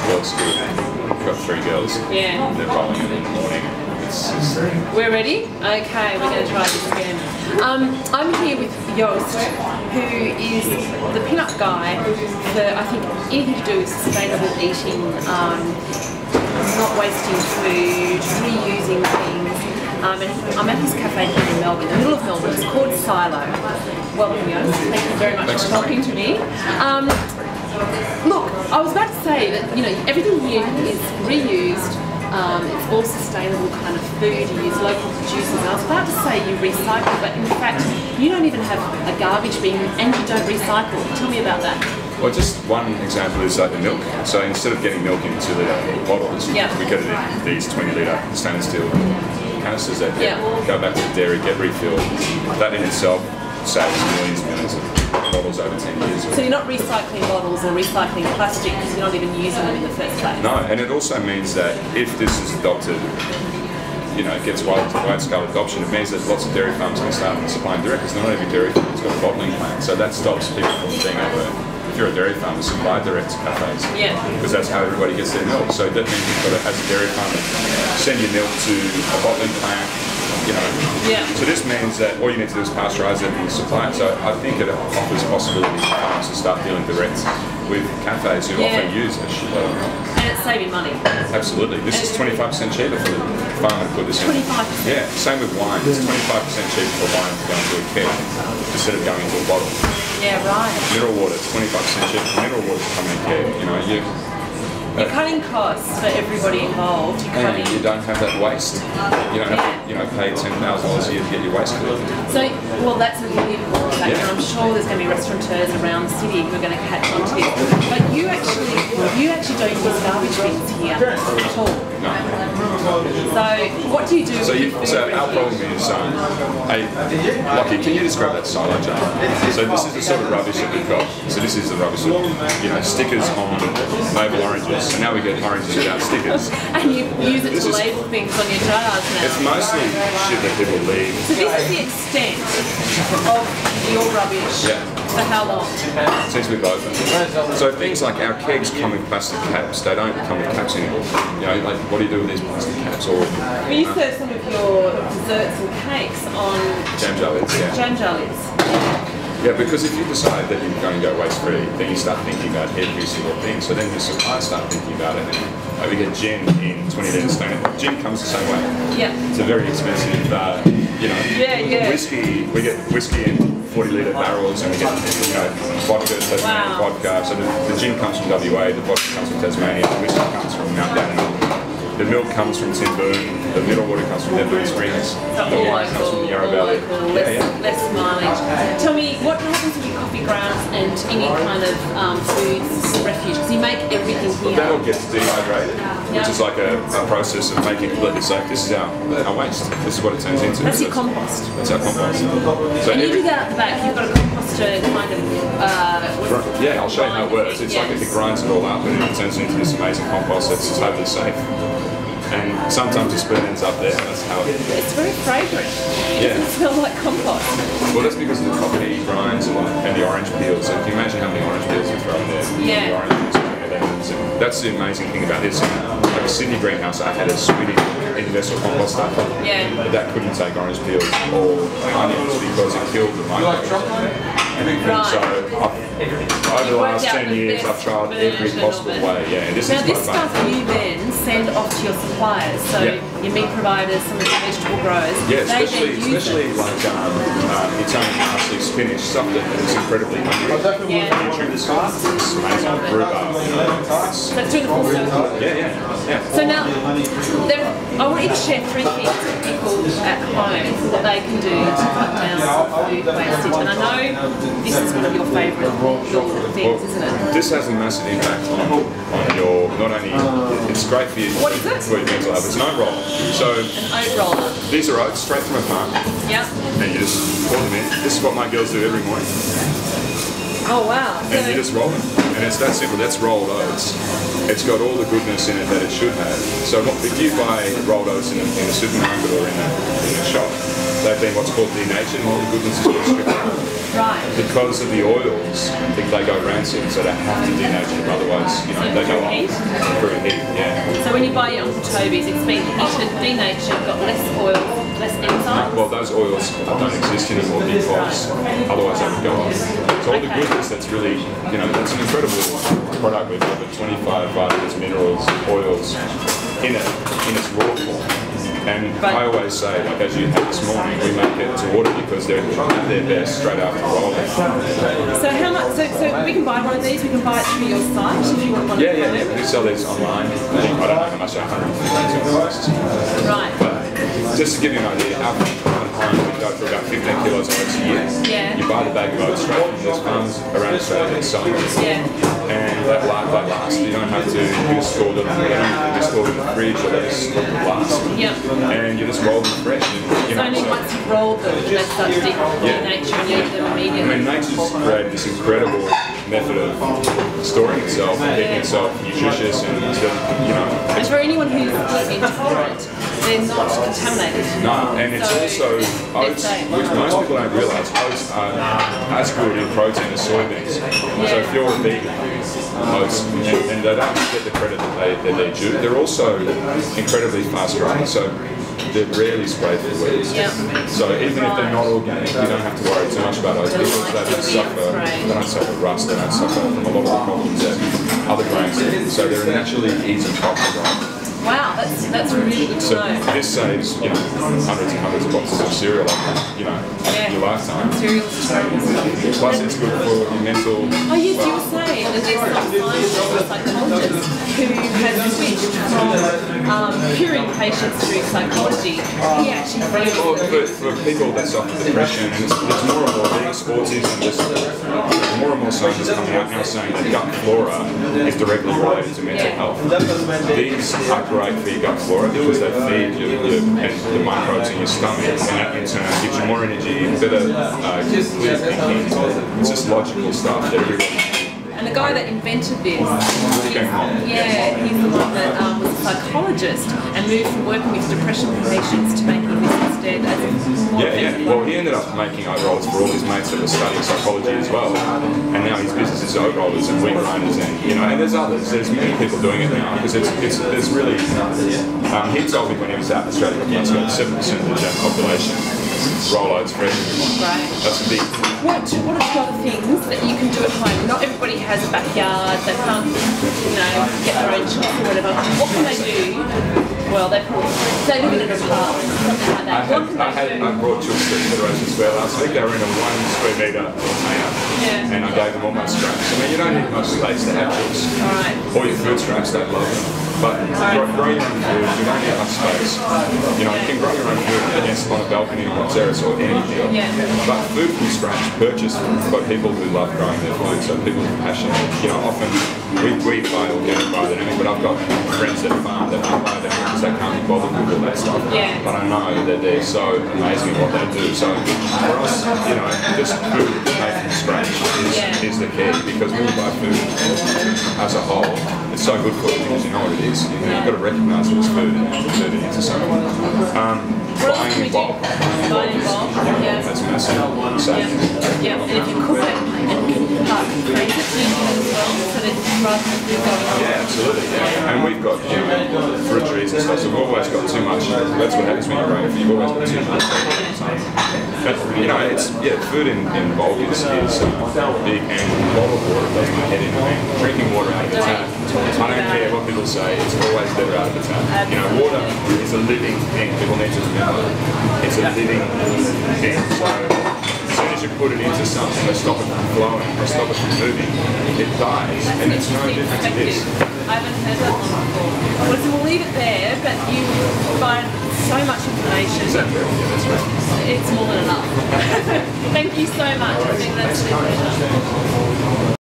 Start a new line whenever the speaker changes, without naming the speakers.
works good. I've got 3 girls.
Yeah.
They're rolling it in the morning.
We're ready? Okay, we're going to try this again. I'm here with Joost, who is the pin-up guy for, I think, anything to do with sustainable eating, not wasting food, reusing things. And I'm at his cafe here in Melbourne, in the middle of Melbourne. It's called Silo. Welcome, Joost. Thank you very much for talking to me. Look, I was about to say that, you know, everything here is reused. It's all sustainable kind of food. You use local producers. I was about to say you recycle, but in fact, you don't even have a garbage bin and you don't recycle. Tell me about that.
Well, just one example is like the milk. So instead of getting milk in 2-litre bottles, we get it in these 20-litre stainless steel canisters that go back to the dairy, get refilled. That in itself saves millions and millions of bottles over 10 years.
So you're not recycling bottles or recycling plastic because you're not even using them in the first place?
No, and it also means that if this is adopted, you know, it gets wide-scale adoption, it means that lots of dairy farms can start supplying direct, because not every dairy farm has got a bottling plant, so that stops people from being able to, if you're a dairy farmer, supply direct to cafes. Yeah. Because that's how everybody gets their milk. So that means you've got to, as a dairy farmer, send your milk to a bottling plant, you know. Yeah. So this means that all you need to do is pasteurize it and supply it. So I think it offers possibilities for farmers to start dealing direct with cafes who often use a shitload of milk.
And it's saving money.
Absolutely. This is 25% cheaper for the farmer to put this in.
25%?
Yeah, same with wine. It's 25% cheaper for wine to go into a keg instead of going into a bottle.
Yeah, right.
Mineral water, it's 25% cheaper for mineral water to come in a keg. You know,
you're cutting costs for everybody involved.
And you don't have that waste. You don't have to, you know, pay $10,000 a year to get your waste collected.
So, well, that's a really important factor. I'm sure there's going to be restaurateurs around the city who are going to catch on to this. But you actually don't use garbage bins here at all.
No.
So, what do you do?
So our problem is, Lockie, can you describe that silo jar? So this is the sort of rubbish that we've got. So this is the rubbish, you know, stickers on navel oranges. And now we get oranges without stickers.
And you use it to label things on your jars now.
It's mostly shit that people leave.
So this is the extent of your rubbish. Yeah. For how long?
Since we've opened. So things like our kegs come with plastic caps. They don't come with caps anymore. You know, like what do you do with these plastic caps? Or
you serve some of your desserts and cakes on
jam jar lids. Yeah.
Jam jar lids.
Yeah, because if you decide that you're going to go waste-free, then you start thinking about every single thing. So then the suppliers start thinking about it. And we get gin in 20-litre stainless. Gin comes the same way. Yeah. It's a very expensive, you know, whiskey. We get whiskey in 40-litre barrels, and we get, you know, vodka, Tasmanian vodka. So the gin comes from WA, the vodka comes from Tasmania, the whiskey comes from Mount Dandenong. The milk comes from Timboon, the mineral water comes from Devon Springs, the wine comes from the Yarra Valley.
Less mileage. Tell me, what happens with your coffee grounds and any kind of foods refuge? Because you make everything here.
That all gets dehydrated, which is like a process of making it completely safe. This is our waste. This is what it turns into.
That's your compost.
That's our compost. So
and you do that at the back. You've got a composter kind of.
Yeah, I'll show you how it works. It's like it grinds it all up and it turns into this amazing compost that's totally safe. And sometimes the spoon ends up there, and that's how
it's very fragrant. It doesn't smell like compost.
Well, that's because of the coffee grinds and the orange peels. So if you imagine how many orange peels you throw in there, the oranges and the lemons. And that's the amazing thing about this. Like a Sydney greenhouse, I had a Swedish universal composter. But that couldn't take orange peels or onions because it killed the microbes. So over the last 10 years, I've tried every possible way. Yeah, and this
stuff you then send off to your suppliers. So your meat providers, some of the vegetable growers.
Yeah, especially like Italian parsley, spinach, stuff that is incredibly hungry. Nutrients. It's amazing. Rhubarb.
So it's doing the full circle.
Yeah.
So now, I want you to share 3 things with people at home that they can do to cut down food wastage. And I know this is one of your favourite things, isn't it?
This has a massive impact on your, not only, it's great for you.
What is it?
For your mental health. It's an oat roller. So
an oat roller.
These are oats straight from a farm. Yeah. And you just pour them in. This is what my girls do every morning.
Oh wow.
And you just roll them. and it's that simple. That's rolled oats. It's got all the goodness in it that it should have. So if you buy rolled oats in a supermarket or in a shop, they've been what's called denatured, and all the goodness is all stripped out.
Right.
Because of the oils, they go rancid, so they have to denature them. Otherwise, you know, they go off through heat. Yeah.
So when you buy your Uncle Toby's, it's been heated, denatured, got less oil, less enzymes.
Well, those oils don't exist anymore because otherwise they would go off. So all the goodness that's really, you know, that's an incredible product with over 25 vitamins, minerals, oils in it, in its raw form. And I always say, like as you had this morning, we make it to order because they're at their best straight after rolling.
So how much? So we can buy one of these. We can buy it through your site if you want one.
Yeah. We sell these online. I don't know how much 150 costs.
Right.
But just to give you an idea, our home we go for about 15 kilos of oats a year.
Yeah.
You buy the bag of oats straight from these farms around Australia that sell them.
Yeah.
And they last. You don't have to store them. They don't have to be stored in the fridge or they just last.
Yep.
And you just roll them fresh.
It's only once you've rolled them that they start to denature and you eat them immediately.
I mean, nature's created this incredible method of storing itself and keeping itself nutritious and, you know.
And for anyone who's intolerant, they're not contaminated.
No, and it's also oats, which most people don't realise, oats are as good in protein as soybeans. So if you're a vegan, oats, and they don't get the credit that they're due, they're also incredibly fast growing, so they're rarely sprayed for weeds.
Yep.
So even if they're not organic, you don't have to worry too much about oats because they don't suffer rust, they don't suffer from a lot of the problems that other grains do. So they're a naturally easy crop to grow.
Wow, that's really good to know.
This saves, you know, hundreds and hundreds of boxes of cereal, you know, in your lifetime.
Cereal's terrible.
Plus, it's good for your mental.
Oh yes, you were saying that there's some scientist or psychologist who has switched from curing patients through psychology. He actually feels
for people that suffer depression, and there's more and more being autism, just more and more scientists coming out now saying that gut flora is directly related to mental health. These are great for your gut flora because they feed the microbes in your stomach, and that in turn gives you more energy, better clear thinking. It's just logical stuff that everybody.
And the guy that invented this, he's the one that was a psychologist and moved from working with depression patients to making this instead as more effective.
Well, he ended up making oat rollers for all his mates that were studying psychology as well, and now his business is oat rollers and wheat grinders, and you know, and there's others. There's many people doing it now because there's really. He told me when he was out in Australia a couple months ago, 7% of the general population roll oats fresh.
Right.
That's a big.
What are some other things that you can do at home? Not everybody has a backyard, they can't, you know, get their own chips or whatever. What can they do? Well, they live in an apartment, something like that.
I brought Joost to Federation Square last week. They were in a 1 square metre container, and I gave them all my scraps. I mean, you don't need much space to have Joost.
Right.
All your food scraps, they love them. But grow your own food, you don't need much space. You know, you can grow your own food on a balcony or on a terrace or anything. But food from scratch, purchased by people who love growing their food, so people with passion. You know, often we buy organic rather than anything, but I've got friends that farm that don't buy them because they can't be bothered with all that stuff. But I know that they're so amazing at what they do. So for us, you know, just food made from scratch is the key, because when you buy food as a whole, it's so good for you because you know what it is. You've got to recognise it as food and turn it into something. Buying in bulk. That's massive. So,
and if you cook it and can part freeze it as well, so that rather than food going on.
Yeah, absolutely. Yeah. And we've got fruit trees and stuff, so we've always got too much. That's what happens when you're growing food. You've always got too much. But you know, it's food in bulk is big, and bottled water does my head in. I mean, drinking water out of the tap. I don't care what people say, it's always better out of the tap. You know, water is a living thing. People need to remember. It's a living thing. So as soon as you put it into something to stop it from flowing or stop it from moving, it dies. And it's no different to this.
I haven't heard that one before. Well, so we'll leave it there, but you provide so much information.
Is that true? Yeah, that's right.
It's more than enough. Thank you so much. I think that's really pleasure.